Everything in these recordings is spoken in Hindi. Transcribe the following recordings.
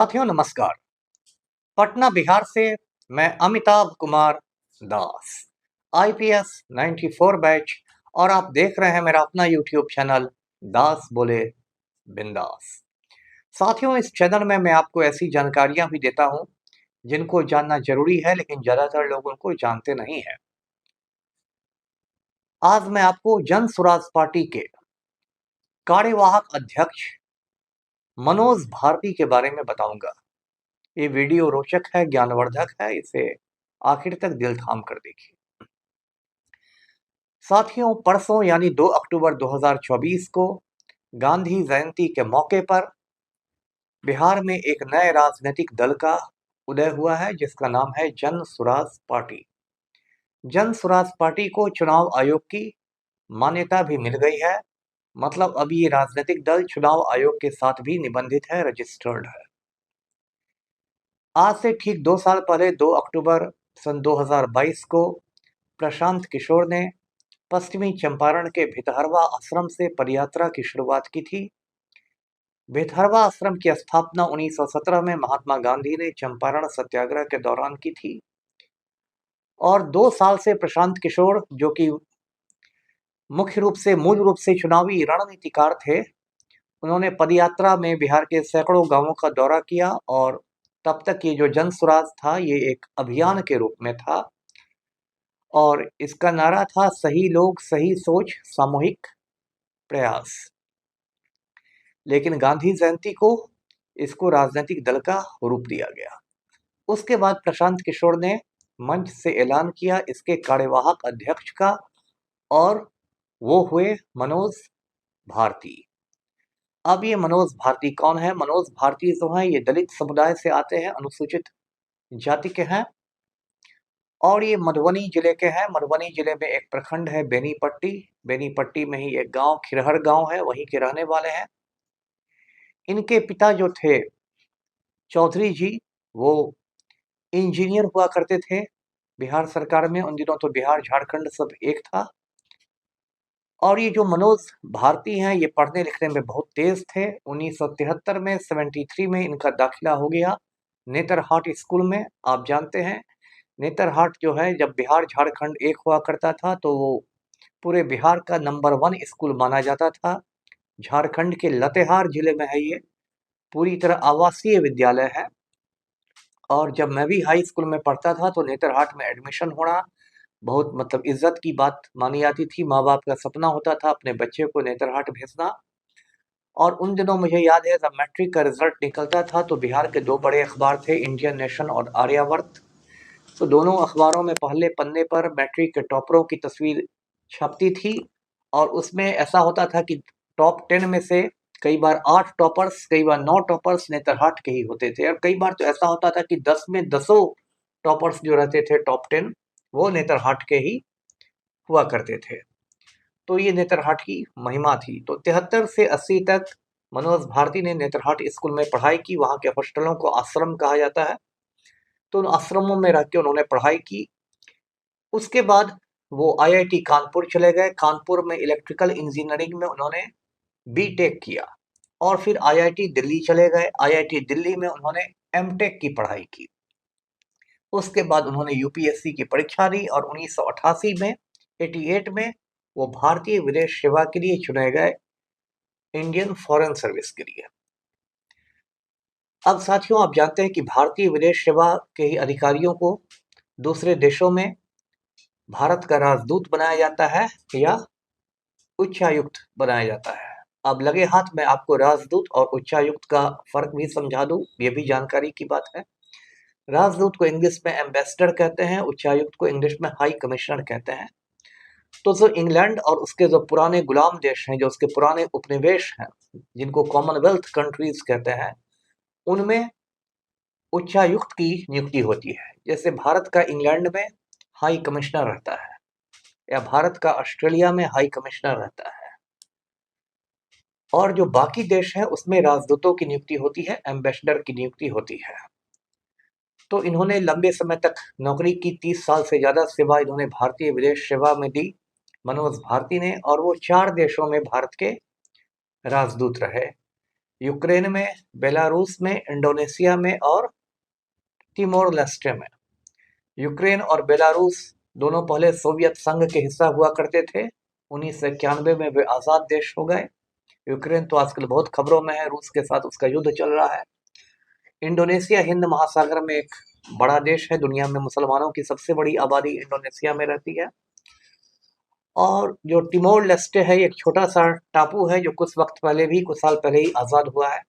साथियों नमस्कार। पटना बिहार से मैं अमिताभ कुमार दास, आईपीएस 94 बैच, और आप देख रहे हैं मेरा अपना यूट्यूब चैनल दास बोले बिंदास। साथियों, इस चैनल में मैं आपको ऐसी जानकारियां भी देता हूं जिनको जानना जरूरी है, लेकिन ज्यादातर लोग उनको जानते नहीं है। आज मैं आपको जन स्वराज पार्टी के कार्यवाहक अध्यक्ष मनोज भारती के बारे में बताऊंगा। ये वीडियो रोचक है, ज्ञानवर्धक है, इसे आखिर तक दिल थाम कर देखिए। साथियों, परसों यानी 2 अक्टूबर 2024 को गांधी जयंती के मौके पर बिहार में एक नए राजनीतिक दल का उदय हुआ है जिसका नाम है जन स्वराज पार्टी। जन स्वराज पार्टी को चुनाव आयोग की मान्यता भी मिल गई है। मतलब अब ये राजनीतिक दल चुनाव आयोग के साथ भी निबंधित है, रजिस्टर्ड है। आज से ठीक 2 साल पहले 2 अक्टूबर सन 2022 को प्रशांत किशोर ने पश्चिमी चंपारण के भितहरवा आश्रम से पदयात्रा की शुरुआत की थी। भितहरवा आश्रम की स्थापना 1917 में महात्मा गांधी ने चंपारण सत्याग्रह के दौरान की थी और 2 साल से प्रशांत किशोर, जो कि मूल रूप से चुनावी रणनीतिकार थे, उन्होंने पदयात्रा में बिहार के सैकड़ों गांवों का दौरा किया। और तब तक ये जो जन स्वराज था ये एक अभियान के रूप में था और इसका नारा था सही लोग सही सोच सामूहिक प्रयास। लेकिन गांधी जयंती को इसको राजनीतिक दल का रूप दिया गया। उसके बाद प्रशांत किशोर ने मंच से ऐलान किया इसके कार्यवाहक अध्यक्ष का, और वो हुए मनोज भारती। अब ये मनोज भारती कौन है? मनोज भारती जो है ये दलित समुदाय से आते हैं, अनुसूचित जाति के हैं, और ये मधुबनी जिले के हैं। मधुबनी जिले में एक प्रखंड है बेनीपट्टी। बेनीपट्टी में ही एक गांव खिरहर गांव है, वहीं के रहने वाले हैं। इनके पिता जो थे चौधरी जी, वो इंजीनियर हुआ करते थे बिहार सरकार में। उन दिनों तो बिहार झारखंड सब एक था। और ये जो मनोज भारती हैं ये पढ़ने लिखने में बहुत तेज थे। 1973 में 73 में इनका दाखिला हो गया नेतरहाट स्कूल में। आप जानते हैं नेतरहाट जो है, जब बिहार झारखंड एक हुआ करता था तो वो पूरे बिहार का नंबर 1 स्कूल माना जाता था। झारखंड के लातेहार जिले में है ये, पूरी तरह आवासीय विद्यालय है। और जब मैं भी हाई स्कूल में पढ़ता था तो नेतरहाट में एडमिशन होना बहुत मतलब इज्जत की बात मानी जाती थी। माँ बाप का सपना होता था अपने बच्चे को नेतरहाट भेजना। और उन दिनों मुझे याद है जब मैट्रिक का रिजल्ट निकलता था तो बिहार के 2 बड़े अखबार थे, इंडियन नेशन और आर्यावर्त। तो दोनों अखबारों में पहले पन्ने पर मैट्रिक के टॉपरों की तस्वीर छपती थी। और उसमें ऐसा होता था कि टॉप 10 में से कई बार 8 टॉपर्स, कई बार 9 टॉपर्स नेतरहाट के ही होते थे। और कई बार तो ऐसा होता था कि 10 में 10 टॉपर्स जो रहते थे टॉप 10, वो नेतरहाट के ही हुआ करते थे। तो ये नेतरहाट की महिमा थी। तो 73 से 80 तक मनोज भारती ने नेतरहाट स्कूल में पढ़ाई की। वहाँ के हॉस्टलों को आश्रम कहा जाता है। तो उन आश्रमों में रह के उन्होंने पढ़ाई की। उसके बाद वो आईआईटी कानपुर चले गए। कानपुर में इलेक्ट्रिकल इंजीनियरिंग में उन्होंने बीटेक किया। और फिर आईआईटी दिल्ली चले गए। आईआईटी दिल्ली में उन्होंने एमटेक की पढ़ाई की। उसके बाद उन्होंने यूपीएससी की परीक्षा दी और 1988 में 88 में वो भारतीय विदेश सेवा के लिए चुने गए, इंडियन फॉरेन सर्विस के लिए। अब साथियों, आप जानते हैं कि भारतीय विदेश सेवा के ही अधिकारियों को दूसरे देशों में भारत का राजदूत बनाया जाता है या उच्चायुक्त बनाया जाता है। अब लगे हाथ में आपको राजदूत और उच्चायुक्त का फर्क भी समझा दूं, ये भी जानकारी की बात है। राजदूत को इंग्लिश में एम्बेसडर कहते हैं, उच्चायुक्त को इंग्लिश में हाई कमिश्नर कहते हैं। तो जो इंग्लैंड और उसके जो पुराने गुलाम देश हैं, जो उसके पुराने उपनिवेश हैं, जिनको कॉमनवेल्थ कंट्रीज कहते हैं, उनमें उच्चायुक्त की नियुक्ति होती है। जैसे भारत का इंग्लैंड में हाई कमिश्नर रहता है या भारत का ऑस्ट्रेलिया में हाई कमिश्नर रहता है। और जो बाकी देश है उसमें राजदूतों की नियुक्ति होती है, एम्बेसडर की नियुक्ति होती है। तो इन्होंने लंबे समय तक नौकरी की, 30 साल से ज्यादा सेवा इन्होंने भारतीय विदेश सेवा में दी, मनोज भारती ने। और वो 4 देशों में भारत के राजदूत रहे। यूक्रेन में, बेलारूस में, इंडोनेशिया में और तिमोर लेस्टे में। यूक्रेन और बेलारूस दोनों पहले सोवियत संघ के हिस्सा हुआ करते थे। 1991 में वे आज़ाद देश हो गए। यूक्रेन तो आजकल बहुत खबरों में है, रूस के साथ उसका युद्ध चल रहा है। इंडोनेशिया हिंद महासागर में एक बड़ा देश है। दुनिया में मुसलमानों की सबसे बड़ी आबादी इंडोनेशिया में रहती है। और जो टिमोर लेस्टे है, एक छोटा सा टापू है जो कुछ साल पहले ही आज़ाद हुआ है।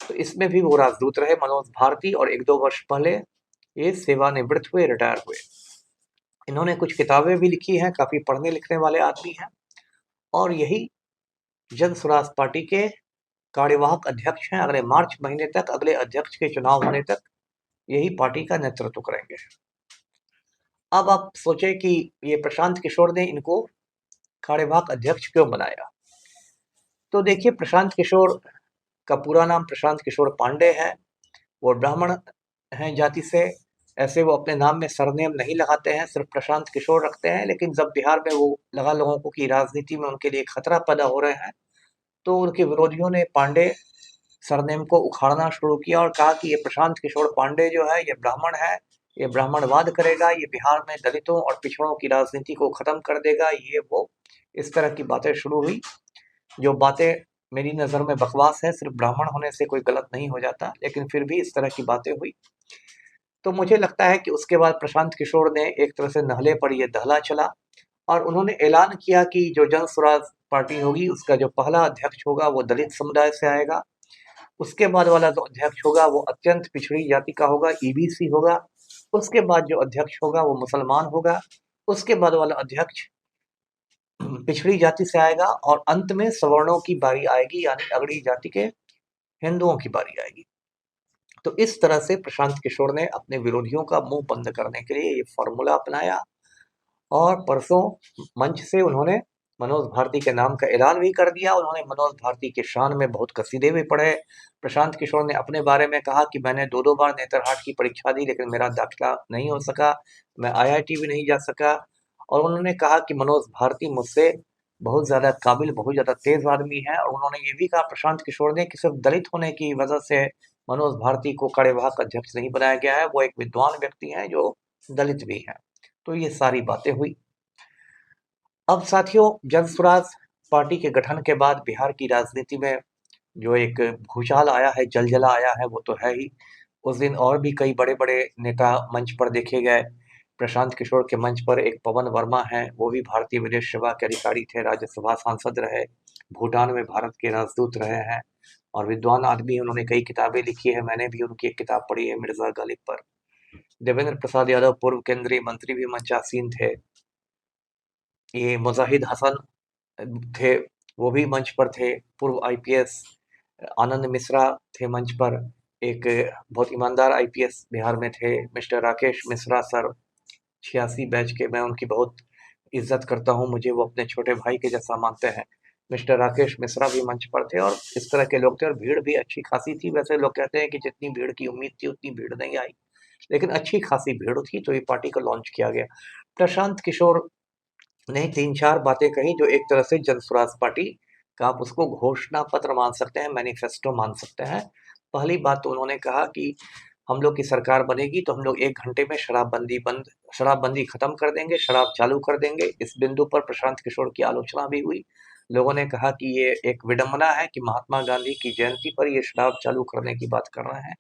तो इसमें भी वो राजदूत रहे मनोज भारती, और 1-2 वर्ष पहले ये सेवानिवृत्त हुए, रिटायर हुए। इन्होंने कुछ किताबें भी लिखी हैं, काफ़ी पढ़ने लिखने वाले आदमी हैं, और यही जन स्वराज पार्टी के कार्यवाहक अध्यक्ष हैं। अगले मार्च महीने तक, अगले अध्यक्ष के चुनाव होने तक यही पार्टी का नेतृत्व करेंगे। अब आप सोचें कि ये प्रशांत किशोर ने इनको कार्यवाहक अध्यक्ष क्यों बनाया। तो देखिए, प्रशांत किशोर का पूरा नाम प्रशांत किशोर पांडे है। वो ब्राह्मण हैं जाति से। ऐसे वो अपने नाम में सरनेम नहीं लगाते हैं, सिर्फ प्रशांत किशोर रखते हैं। लेकिन जब बिहार में वो लगा लोगों को कि राजनीति में उनके लिए खतरा पैदा हो रहे हैं, तो उनके विरोधियों ने पांडे सरनेम को उखाड़ना शुरू किया और कहा कि ये प्रशांत किशोर पांडे जो है, ये ब्राह्मण है, ये ब्राह्मणवाद करेगा, ये बिहार में दलितों और पिछड़ों की राजनीति को खत्म कर देगा, ये वो। इस तरह की बातें शुरू हुई, जो बातें मेरी नज़र में बकवास है। सिर्फ ब्राह्मण होने से कोई गलत नहीं हो जाता, लेकिन फिर भी इस तरह की बातें हुई। तो मुझे लगता है कि उसके बाद प्रशांत किशोर ने एक तरह से नहले पर ये दहला चला, और उन्होंने ऐलान किया कि जो जन स्वराज पार्टी होगी, उसका जो पहला अध्यक्ष होगा वो दलित समुदाय से आएगा। उसके बाद वाला जो अध्यक्ष होगा वो अत्यंत पिछड़ी जाति का होगा, ईबीसी होगा। उसके बाद जो अध्यक्ष होगा वो मुसलमान होगा। उसके बाद वाला अध्यक्ष पिछड़ी जाति से आएगा, और अंत में सवर्णों की बारी आएगी, यानी अगड़ी जाति के हिंदुओं की बारी आएगी। तो इस तरह से प्रशांत किशोर ने अपने विरोधियों का मुंह बंद करने के लिए ये फॉर्मूला अपनाया, और परसों मंच से उन्होंने मनोज भारती के नाम का ऐलान भी कर दिया। उन्होंने मनोज भारती के शान में बहुत कसीदे भी पढ़े। प्रशांत किशोर ने अपने बारे में कहा कि मैंने 2-2 बार नेतरहाट की परीक्षा दी, लेकिन मेरा दाखिला नहीं हो सका, मैं आईआईटी भी नहीं जा सका। और उन्होंने कहा कि मनोज भारती मुझसे बहुत ज़्यादा काबिल, बहुत ज़्यादा तेज आदमी है। और उन्होंने ये भी कहा, प्रशांत किशोर ने, कि सिर्फ दलित होने की वजह से मनोज भारती को कार्यवाहक अध्यक्ष नहीं बनाया गया है, वो एक विद्वान व्यक्ति हैं जो दलित भी हैं। तो ये सारी बातें हुई। अब साथियों, जन स्वराज पार्टी के गठन के बाद बिहार की राजनीति में जो एक भूचाल आया है, जलजला आया है, वो तो है ही। उस दिन और भी कई बड़े-बड़े नेता मंच पर देखे गए। प्रशांत किशोर के मंच पर एक पवन वर्मा हैं, वो भी भारतीय विदेश सेवा के अधिकारी थे, राज्यसभा सांसद रहे, भूटान में भारत के राजदूत रहे हैं, और विद्वान आदमी। उन्होंने कई किताबें लिखी है, मैंने भी उनकी एक किताब पढ़ी है, मिर्जा गालिब पर। देवेंद्र प्रसाद यादव पूर्व केंद्रीय मंत्री भी मंचासीन थे। ये मुजाहिद हसन थे, वो भी मंच पर थे। पूर्व आईपीएस आनंद मिश्रा थे मंच पर। एक बहुत ईमानदार आईपीएस बिहार में थे, mister Rakesh Mishra sir, 86 batch के। मैं उनकी बहुत इज्जत करता हूँ, मुझे वो अपने छोटे भाई के जैसा मानते हैं। मिस्टर राकेश मिश्रा भी मंच पर थे, और इस तरह के लोग थे, और भीड़ भी अच्छी खासी थी। वैसे लोग कहते हैं कि जितनी भीड़ की उम्मीद थी उतनी भीड़ नहीं आई, लेकिन अच्छी खासी भीड़ थी। तो ये पार्टी को लॉन्च किया गया। प्रशांत किशोर ने 3-4 बातें कही जो एक तरह से जन स्वराज पार्टी का, आप उसको घोषणा पत्र मान सकते हैं, मैनिफेस्टो मान सकते हैं। पहली बात तो उन्होंने कहा कि हम लोग की सरकार बनेगी तो हम लोग 1 घंटे में शराबबंदी खत्म कर देंगे, शराब चालू कर देंगे। इस बिंदु पर प्रशांत किशोर की आलोचना भी हुई। लोगों ने कहा कि ये एक विडंबना है कि महात्मा गांधी की जयंती पर ये शराब चालू करने की बात कर रहे हैं,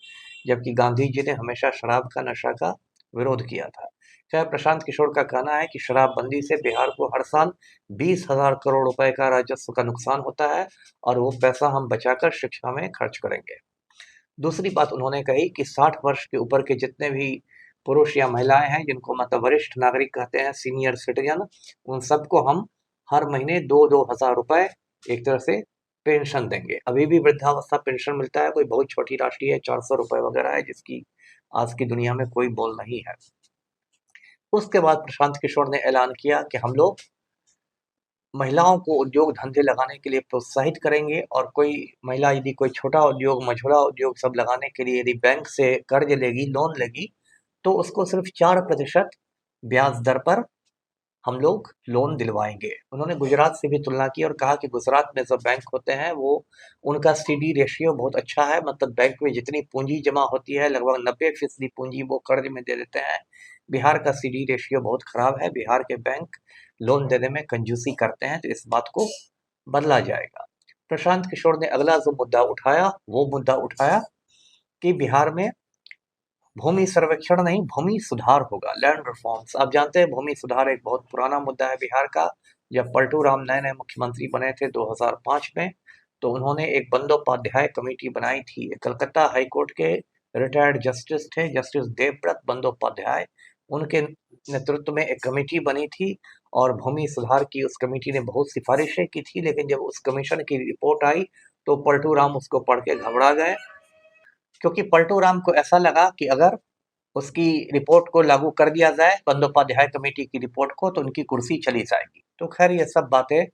जबकि गांधी जी ने हमेशा शराब का, नशा का विरोध किया था। खैर, प्रशांत किशोर का कहना है कि शराबबंदी से बिहार को हर साल 20,000 करोड़ रुपए का राजस्व का नुकसान होता है, और वो पैसा हम बचाकर शिक्षा में खर्च करेंगे। दूसरी बात उन्होंने कही कि 60 वर्ष के ऊपर के जितने भी पुरुष या महिलाएं हैं, जिनको मतलब वरिष्ठ नागरिक कहते हैं, सीनियर सिटीजन, उन सबको हम हर महीने 2-2 हजार रुपए एक तरह से पेंशन देंगे। अभी भी वृद्धावस्था पेंशन मिलता है, कोई बहुत छोटी राशि है, 400 रुपए वगैरह है, जिसकी आज की दुनिया में कोई मोल नहीं है। उसके बाद प्रशांत किशोर ने ऐलान किया कि हम लोग महिलाओं को उद्योग धंधे लगाने के लिए प्रोत्साहित करेंगे, और कोई महिला यदि कोई छोटा उद्योग, मझोला उद्योग सब लगाने के लिए यदि बैंक से कर्ज लेगी, लोन लेगी, तो उसको सिर्फ 4% ब्याज दर पर हम लोग लोन दिलवाएंगे। उन्होंने गुजरात से भी तुलना की और कहा कि गुजरात में जो बैंक होते हैं वो उनका सीडी रेशियो बहुत अच्छा है, मतलब बैंक में जितनी पूंजी जमा होती है लगभग 90% पूंजी वो कर्ज में दे देते हैं। बिहार का सीडी रेशियो बहुत खराब है, बिहार के बैंक लोन देने में कंजूसी करते हैं, तो इस बात को बदला जाएगा। प्रशांत किशोर ने अगला जो मुद्दा उठाया वो मुद्दा उठाया कि बिहार में भूमि सर्वेक्षण नहीं, भूमि सुधार होगा, लैंड रिफॉर्म्स। आप जानते हैं भूमि सुधार एक बहुत पुराना मुद्दा है बिहार का। जब पलटू राम नए नए मुख्यमंत्री बने थे 2005 में, तो उन्होंने एक बंदोपाध्याय कमेटी बनाई थी। कलकत्ता हाई कोर्ट के रिटायर्ड जस्टिस थे, जस्टिस देवव्रत बंदोपाध्याय, उनके नेतृत्व में एक कमेटी बनी थी और भूमि सुधार की उस कमेटी ने बहुत सिफारिशें की थी। लेकिन जब उस कमीशन की रिपोर्ट आई तो पलटू राम उसको पढ़ के घबरा गए, क्योंकि पलटू राम को ऐसा लगा कि अगर उसकी रिपोर्ट को लागू कर दिया जाए, बंदोपाध्याय कमेटी की रिपोर्ट को, तो उनकी कुर्सी चली जाएगी। तो खैर ये सब बातें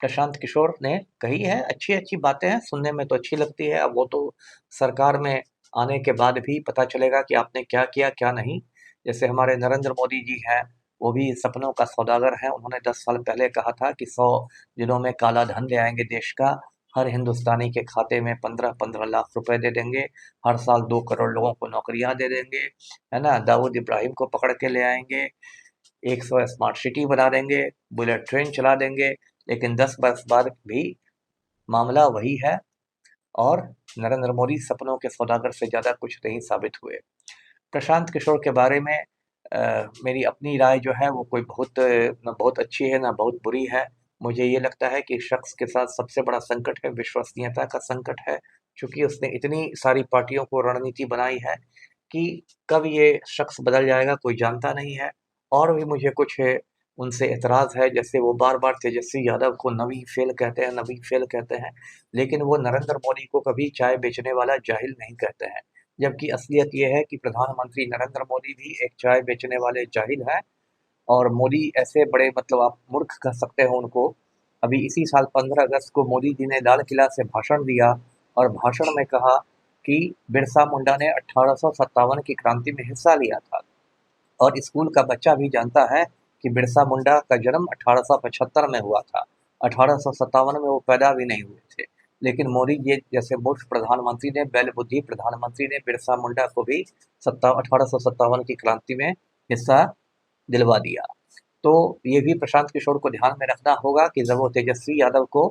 प्रशांत किशोर ने कही है, अच्छी अच्छी बातें हैं, सुनने में तो अच्छी लगती है। अब वो तो सरकार में आने के बाद भी पता चलेगा कि आपने क्या किया क्या नहीं। जैसे हमारे नरेंद्र मोदी जी हैं, वो भी सपनों का सौदागर हैं। उन्होंने 10 साल पहले कहा था कि 100 दिनों में काला धन ले आएंगे देश का, हर हिंदुस्तानी के खाते में 15-15 लाख रुपए दे देंगे, हर साल 2 करोड़ लोगों को नौकरियां दे देंगे, है ना, दाऊद इब्राहिम को पकड़ के ले आएंगे, 100 स्मार्ट सिटी बना देंगे, बुलेट ट्रेन चला देंगे। लेकिन 10 वर्ष बाद भी मामला वही है और नरेंद्र मोदी सपनों के सौदागर से ज़्यादा कुछ नहीं साबित हुए। प्रशांत किशोर के बारे में मेरी अपनी राय जो है वो कोई बहुत न बहुत अच्छी है ना बहुत बुरी है। मुझे ये लगता है कि शख्स के साथ सबसे बड़ा संकट है, विश्वसनीयता का संकट है, क्योंकि उसने इतनी सारी पार्टियों को रणनीति बनाई है कि कब ये शख्स बदल जाएगा कोई जानता नहीं है। और भी मुझे कुछ उनसे एतराज़ है, जैसे वो बार बार तेजस्वी यादव को नवी फेल कहते हैं, नवी फेल कहते हैं, लेकिन वो नरेंद्र मोदी को कभी चाय बेचने वाला जाहिल नहीं कहते हैं। जबकि असलियत ये है कि प्रधानमंत्री नरेंद्र मोदी भी एक चाय बेचने वाले जाहिल हैं। और मोदी ऐसे बड़े, मतलब आप मूर्ख कह सकते हो उनको। अभी इसी साल 15 अगस्त को मोदी जी ने लाल किला से भाषण दिया और भाषण में कहा कि बिरसा मुंडा ने 1857 की क्रांति में हिस्सा लिया था। और स्कूल का बच्चा भी जानता है कि बिरसा मुंडा का जन्म 1875 में हुआ था, 1857 में वो पैदा भी नहीं हुए थे। लेकिन मोदी जी जैसे मूर्ख प्रधानमंत्री ने, बैल बुद्धि प्रधानमंत्री ने बिरसा मुंडा को भी 1857 की क्रांति में हिस्सा दिलवा दिया। तो ये भी प्रशांत किशोर को ध्यान में रखना होगा कि जब वो तेजस्वी यादव को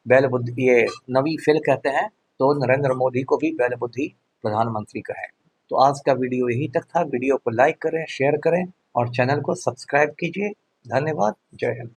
बैल बुद्धि, ये नवी फिल कहते हैं, तो नरेंद्र मोदी को भी बैल बुद्धि प्रधानमंत्री कहें। तो आज का वीडियो यही तक था। वीडियो को लाइक करें, शेयर करें और चैनल को सब्सक्राइब कीजिए। धन्यवाद। जय हिंद।